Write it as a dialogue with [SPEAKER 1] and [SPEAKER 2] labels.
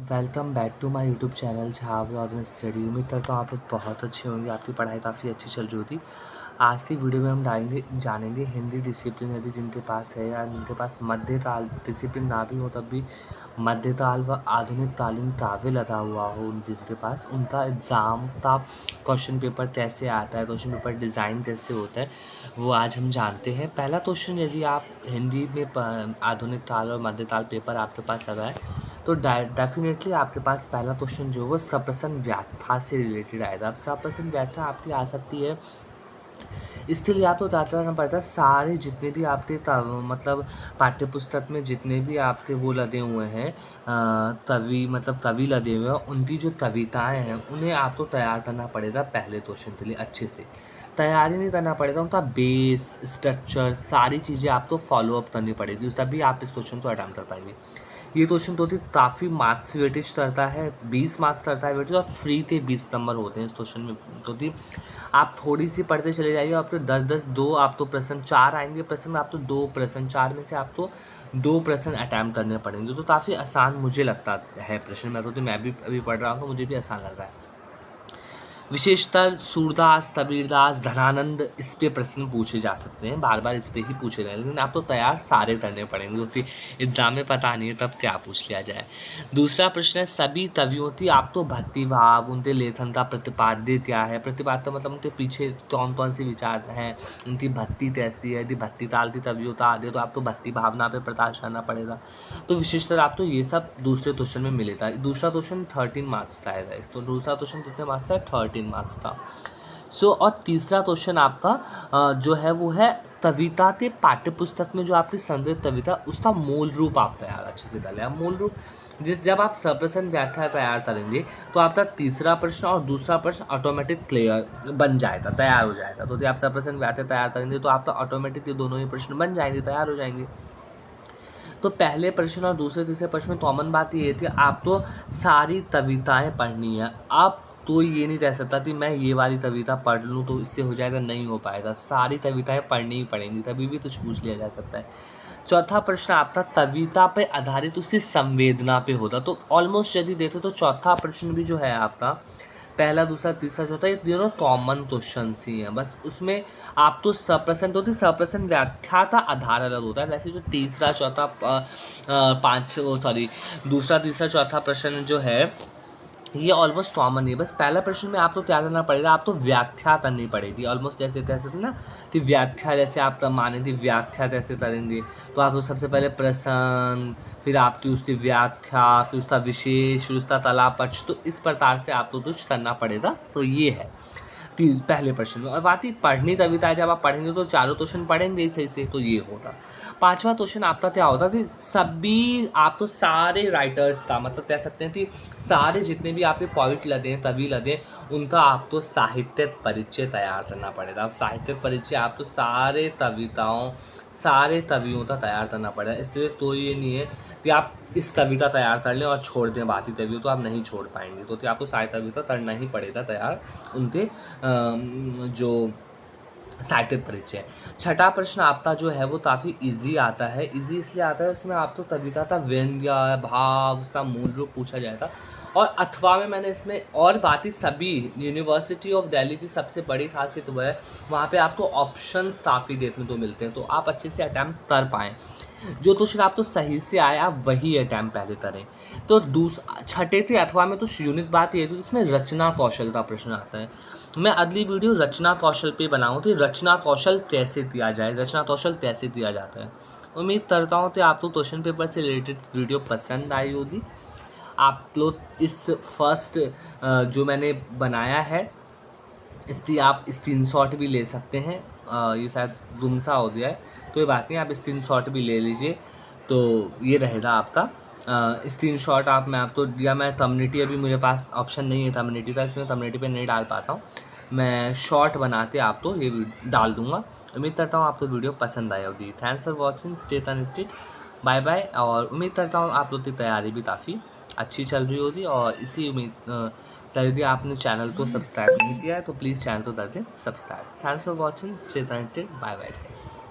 [SPEAKER 1] Welcome back to my YouTube channel झाव और study. उम्मीद करता हूँ आप लोग बहुत अच्छे होंगे, आपकी पढ़ाई काफ़ी अच्छी चल रही होगी। आज की वीडियो में हम जानेंगे हिंदी डिसिप्लिन। यदि जिनके पास है या जिनके पास मध्य ताल डिसिप्लिन ना भी हो तब भी मध्य ताल व आधुनिक तालीम तावे लगा हुआ हो, जिनके पास उनका एग्ज़ाम का क्वेश्चन पेपर कैसे आता है, क्वेश्चन पेपर डिज़ाइन कैसे होता है, वो आज हम जानते हैं। पहला क्वेश्चन, यदि आप हिंदी में आधुनिक ताल और मध्य ताल पेपर आपके पास लगा है तो डेफिनेटली आपके पास पहला क्वेश्चन जो है वो सप्रसन व्याख्या से रिलेटेड आएगा। अब सप्रसन व्याख्या आपकी आ सकती है, इसके लिए आपको क्या करना पड़ता है, सारे जितने भी आपके मतलब पाठ्य पुस्तक में जितने भी आपके वो लगे हुए हैं कवि लगे हुए हैं, उनकी जो कविताएं हैं उन्हें आपको तैयार करना पड़ेगा पहले क्वेश्चन के लिए। अच्छे से तैयारी नहीं करना पड़ेगा, उनका बेस स्ट्रक्चर सारी चीज़ें आपको फॉलोअप करनी पड़ेगी, तभी आप इस क्वेश्चन को अटेम्प्ट कर पाएंगे। ये क्वेश्चन तो काफ़ी मार्क्स वेटेज करता है, 20 मार्क्स करता है वेटेज, और फ्री के 20 नंबर होते हैं इस क्वेश्चन में। तो आप थोड़ी सी पढ़ते चले जाइए, आपको 10-10 दो आपको प्रश्न 4 आएंगे प्रश्न में, आपको 2 प्रश्न 4 में से आपको 2 प्रश्न अटैम्प्ट करने पड़ेंगे। तो काफ़ी आसान मुझे लगता है प्रश्न में, तो मैं भी अभी पढ़ रहा हूँ, मुझे भी आसान लग रहा है। विशेषतर सूरदास, कबीरदास, धनानंद, इस पे प्रश्न पूछे जा सकते हैं, बार बार इस पे ही पूछे गए, लेकिन आपको तैयार सारे करने पड़ेंगे, क्योंकि एग्जाम में पता नहीं है तब क्या पूछ लिया जाए। दूसरा प्रश्न है, सभी कवियों की आप तो भक्ति भाव, उनके लेखन का प्रतिपाद्य क्या है। प्रतिपाद्य मतलब उनके पीछे कौन कौन से विचार हैं, उनकी भक्ति कैसी है। यदि भक्ति ताल की कवियों आदि तो आपको भक्ति भावना पर प्रकाश करना पड़ेगा। तो विशेषतर आपको ये सब दूसरे क्वेश्चन में मिलेगा। दूसरा क्वेश्चन 13 मार्क्स का है, तो दूसरा क्वेश्चन कितने मार्क्स था, 13 मार्क्स था। और तीसरा क्वेश्चन आपका जो है वो है कविता के पाठ्य पुस्तक में जो आपकी संग्रहित कविता उसका मूल रूप आप तैयार अच्छे से कर लें। आप मूल रूप जब आप सप्रसन व्याख्या तैयार करेंगे तो आपका तीसरा प्रश्न और दूसरा प्रश्न ऑटोमेटिक क्लियर बन जाएगा, तैयार हो जाएगा। तो जब आप सप्रसन व्याख्या तैयार करेंगे तो आपका ऑटोमेटिक ये दोनों ही प्रश्न बन जाएंगे, तैयार हो जाएंगे। तो पहले प्रश्न और दूसरे तीसरे प्रश्न में कॉमन बात ये थी, आप तो सारी कविताएं पढ़नी है। आप तो ये नहीं कह सकता कि मैं ये वाली कविता पढ़ लूँ तो इससे हो जाएगा, नहीं हो पाएगा। सारी कविताएं पढ़नी ही पड़ेंगी, तभी भी कुछ पूछ लिया जा सकता है। चौथा प्रश्न आपका कविता पे आधारित उसकी संवेदना पे होता। तो ऑलमोस्ट यदि देखें तो चौथा प्रश्न भी जो है आपका, पहला दूसरा तीसरा चौथा, ये तीनों कॉमन क्वेश्चन ही हैं। बस उसमें आप तो सप्रसन तो सप्रसन व्याख्या का आधार अलग होता है। वैसे जो तीसरा चौथा दूसरा तीसरा चौथा प्रश्न जो है ये ऑलमोस्ट कॉमन है। बस पहला प्रश्न में आपको क्या करना पड़ेगा, आपको व्याख्या करनी पड़ेगी। ऑलमोस्ट जैसे कैसे ना कि व्याख्या, जैसे आप माने थी व्याख्या कैसे करेंगे, तो आपको सबसे पहले प्रश्न, फिर आपकी उसकी व्याख्या, फिर उसका विशेष, फिर उसका तलापक्ष, तो इस प्रकार से आपको कुछ करना पड़ेगा। तो ये है पहले प्रश्न में। और बात ही पढ़नी कविता है, जब आप पढ़ेंगे तो चारों क्वेश्चन पढ़ेंगे ही सही से, तो ये होगा। पांचवा क्वेश्चन आपका क्या होता है, सभी आप तो सारे राइटर्स का मतलब कह सकते हैं कि सारे जितने भी आपके पोइट लगे हैं, कवि लगे हैं, उनका आपको साहित्यिक परिचय तैयार करना पड़ेगा। अब साहित्यिक परिचय आपको सारे कविताओं सारे कवियों का तैयार करना पड़ेगा। इसलिए तो ये नहीं है कि आप इस कविता तैयार कर लें और छोड़ दें बाकी कवियों, तो आप नहीं छोड़ पाएंगे। तो आपको सारी कविता करना ही पड़ेगा तैयार, उनके जो साहित्यिक परिचय। छठा प्रश्न आपका जो है वो काफ़ी इजी आता है। इजी इसलिए आता है, उसमें आपको कविता का व्यंग्य, भाव, उसका मूल रूप पूछा जाएगा। और अथवा में मैंने इसमें और बाकी सभी, यूनिवर्सिटी ऑफ दिल्ली की सबसे बड़ी खासियत वो है, वहाँ पे आपको ऑप्शंस काफ़ी देखने को मिलते हैं, तो आप अच्छे से अटैम्प्ट कर पाएँ। जो क्वेश्चन आपको सही से आए आप वही अटैम्प्ट पहले करें। तो छठे थे अथवा में तो यूनिक बात ये थी, इसमें रचना कौशल का प्रश्न आता है। मैं अगली वीडियो रचना कौशल पे बनाऊँ कि रचना कौशल कैसे किया जाए, रचना कौशल कैसे किया जाता है। उम्मीद करता हूँ कि आपको क्वेश्चन पेपर से रिलेटेड वीडियो पसंद आई होगी। आप लोग इस फर्स्ट जो मैंने बनाया है इसकी आप स्क्रीनशॉट भी ले सकते हैं। ये शायद गुम सा हो गया है, तो ये बात नहीं, आप स्क्रीनशॉट भी ले लीजिए, तो ये रहेगा आपका स्क्रीनशॉट। आप मैं आपको या मैं कम्युनिटी, अभी मेरे पास ऑप्शन नहीं है कम्युनिटी का, इसमें कम्युनिटी पे नहीं डाल पाता हूँ, मैं शॉर्ट बनाते आपको ये डाल दूँगा। उम्मीद करता हूँ आपको वीडियो पसंद आई होगी। Thanks for watching, stay connected, bye bye. और उम्मीद करता हूँ आप लोग की तैयारी भी काफ़ी अच्छी चल रही होगी। और इसी उम्मीद यदि आपने चैनल को सब्सक्राइब नहीं किया है तो प्लीज़ चैनल को कर दें subscribe. Thanks for watching, stay connected, bye bye guys.